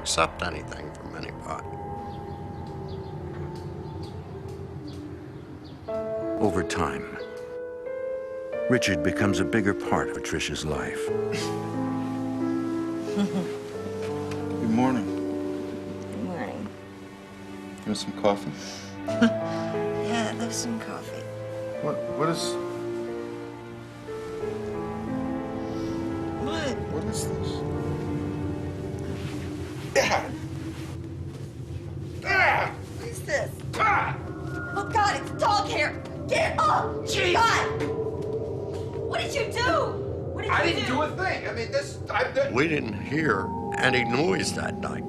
accept anything from anybody. Over time, Richard becomes a bigger part of Patricia's life. Good morning. Good morning. You want some coffee? Yeah, I'd love some coffee. What is What? this? Dad! Dad! What is this? Ah! Oh, God, it's dog hair. Get up! Jeez. God! What did you do? What did you do? I didn't do a thing. I mean, We didn't hear any noise that night.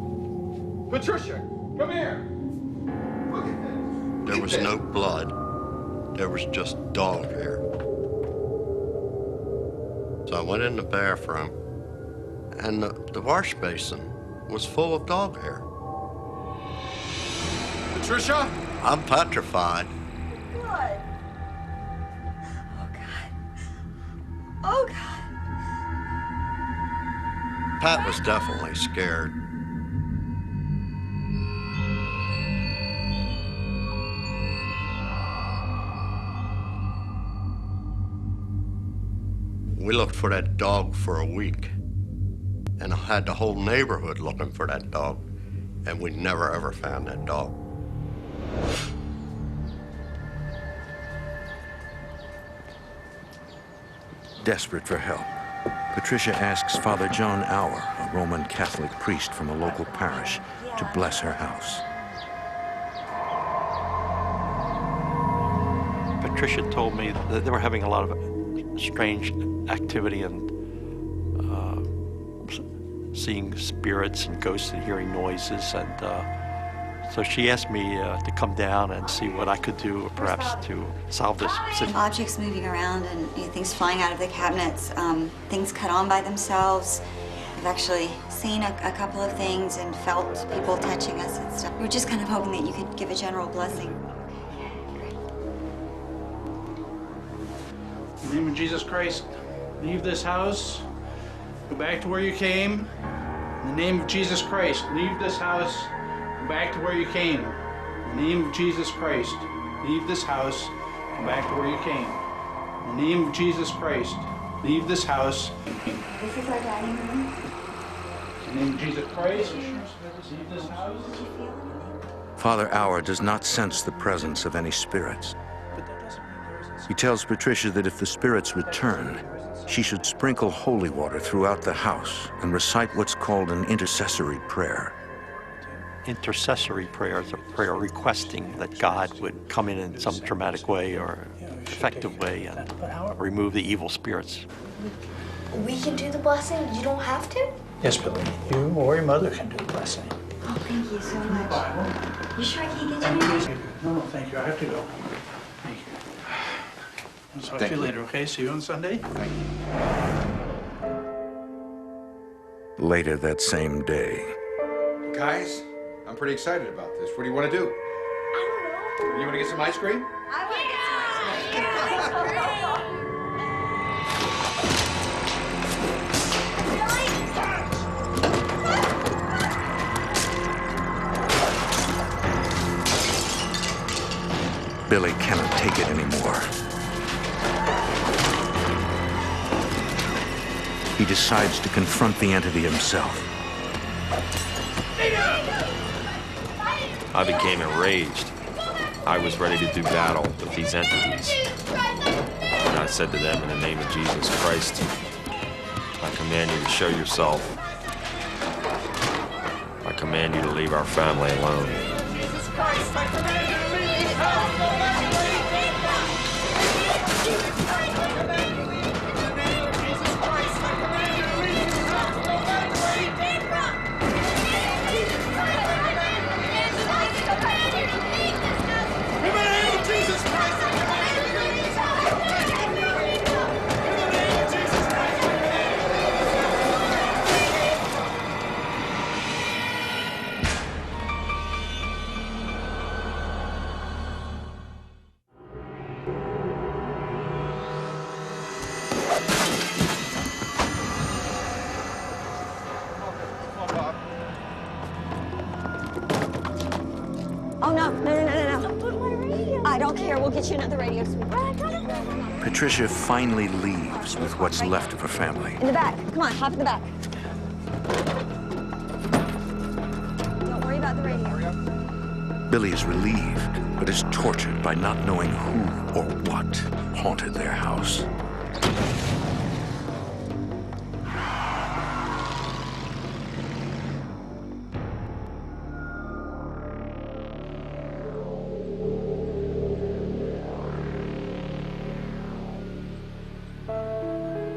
Patricia, come here. Look at this. There was no blood. There was just dog hair. So I went in the bathroom, and the wash basin was full of dog hair. Patricia? I'm petrified. Blood. Oh, God. Oh, God. Pat was definitely scared. We looked for that dog for a week, and I had the whole neighborhood looking for that dog, and we never ever found that dog. Desperate for help, Patricia asks Father John Auer, a Roman Catholic priest from a local parish, to bless her house. Patricia told me that they were having a lot of strange activity and seeing spirits and ghosts and hearing noises, and so she asked me to come down and see what I could do, perhaps to solve this situation. Objects moving around and things flying out of the cabinets, things cut on by themselves. I've actually seen a couple of things and felt people touching us and stuff. We were just kind of hoping that you could give a general blessing. In the name of Jesus Christ, leave this house, go back to where you came. In the name of Jesus Christ, leave this house, go back to where you came. In the name of Jesus Christ, leave this house, go back to where you came. In the name of Jesus Christ, leave this house. This is our dining room. In the name of Jesus Christ, leave this house. Father Auer does not sense the presence of any spirits. He tells Patricia that if the spirits return, she should sprinkle holy water throughout the house and recite what's called an intercessory prayer. Intercessory prayer is a prayer requesting that God would come in some dramatic way or effective way and remove the evil spirits. We can do the blessing? You don't have to? Yes, Billy, you or your mother can do the blessing. Oh, thank you so much. You sure I can't get you anything? No, thank you. I have to go. Thank you. I'll talk to you later, okay? See you on Sunday? Thank you. Later that same day, Guys, I'm pretty excited about this. What do you want to do? I don't know. You want to get some ice cream? I want to get some ice cream. Billy cannot take it anymore. He decides to confront the entity himself. I became enraged. I was ready to do battle with these entities. And I said to them, in the name of Jesus Christ, I command you to show yourself. I command you to leave our family alone. Jesus Christ, I command you to leave this house! Oh, no. I don't care. We'll get you another radio, sweetheart. Patricia finally leaves with what's left of her family. In the back. Come on, hop in the back. Don't worry about the radio. Billy is relieved, but is tortured by not knowing who or what haunted their house.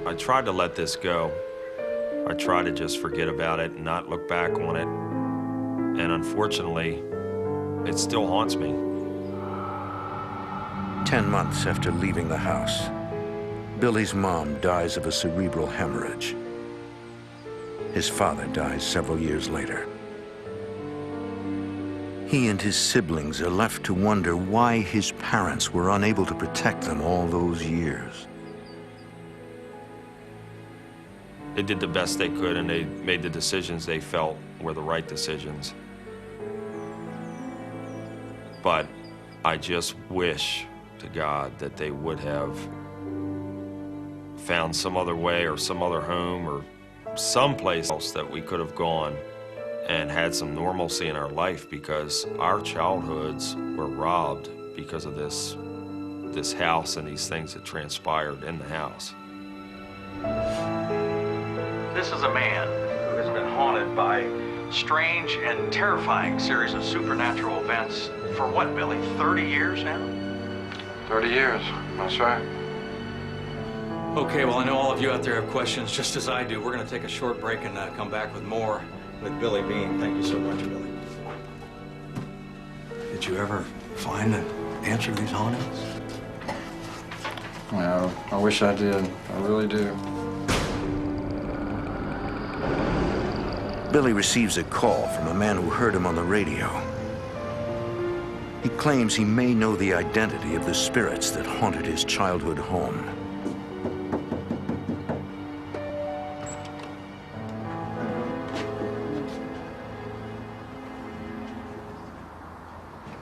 I tried to let this go. I tried to just forget about it and not look back on it. And unfortunately, it still haunts me. 10 months after leaving the house, Billy's mom dies of a cerebral hemorrhage. His father dies several years later. He and his siblings are left to wonder why his parents were unable to protect them all those years. They did the best they could, and they made the decisions they felt were the right decisions. But I just wish to God that they would have found some other way or some other home or someplace else that we could have gone and had some normalcy in our life, because our childhoods were robbed because of this house and these things that transpired in the house. This is a man who has been haunted by strange and terrifying series of supernatural events for what, Billy, 30 years now? 30 years, that's right. Okay, well, I know all of you out there have questions just as I do. We're going to take a short break and come back with more with Billy Bean. Thank you so much, Billy. Did you ever find the answer to these hauntings? Yeah, I wish I did. I really do. Billy receives a call from a man who heard him on the radio. He claims he may know the identity of the spirits that haunted his childhood home.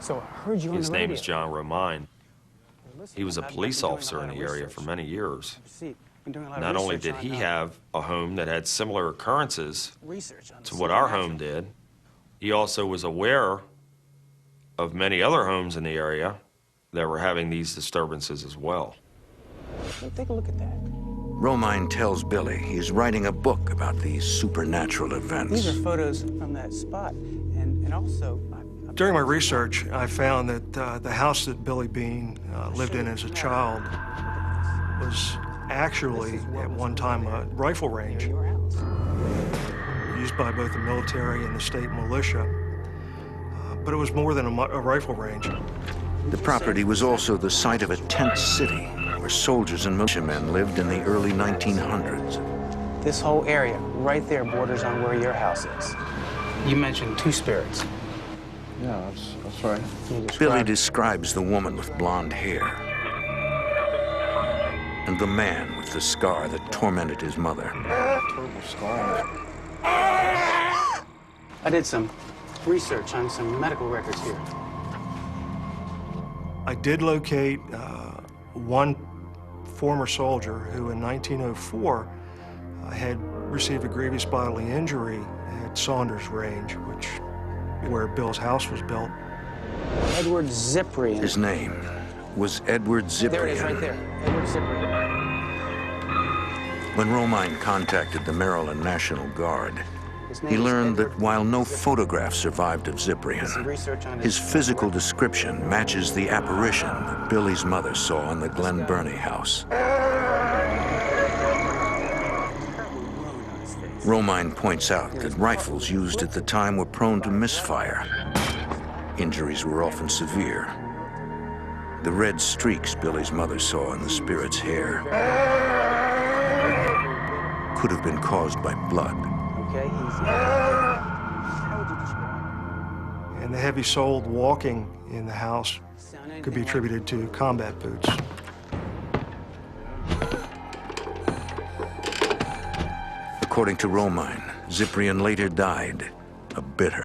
So I heard you on the radio. His name is John Romine. He was a police officer in the area for many years. Not only did he have a home that had similar occurrences to what our home did, he also was aware of many other homes in the area that were having these disturbances as well. Take a look at that. Romine tells Billy he's writing a book about these supernatural events. These are photos from that spot, and also... During my research, I found that the house that Billy Bean lived in as a child was actually, at one time, a rifle range used by both the military and the state militia. But it was more than a rifle range. The property was also the site of a tent city where soldiers and militiamen lived in the early 1900s. This whole area right there borders on where your house is. You mentioned two spirits. Yeah, that's right. Billy describes the woman with blonde hair and the man with the scar that tormented his mother. Terrible scar. I did some research on some medical records here. I did locate one former soldier who in 1904 had received a grievous bodily injury at Saunders Range, where Bill's house was built. Edward Cyprian. His name was Edward Cyprian. There it is, right there. Edward Cyprian. When Romine contacted the Maryland National Guard, he learned that while no photographs survived of Cyprian, his physical description matches the apparition that Billy's mother saw in the Glen Burnie house. Romine points out that rifles used at the time were prone to misfire. Injuries were often severe. The red streaks Billy's mother saw in the spirit's hair could have been caused by blood. Okay, And the heavy-soled walking in the house could be attributed to combat boots. According to Romine, Cyprian later died a bitter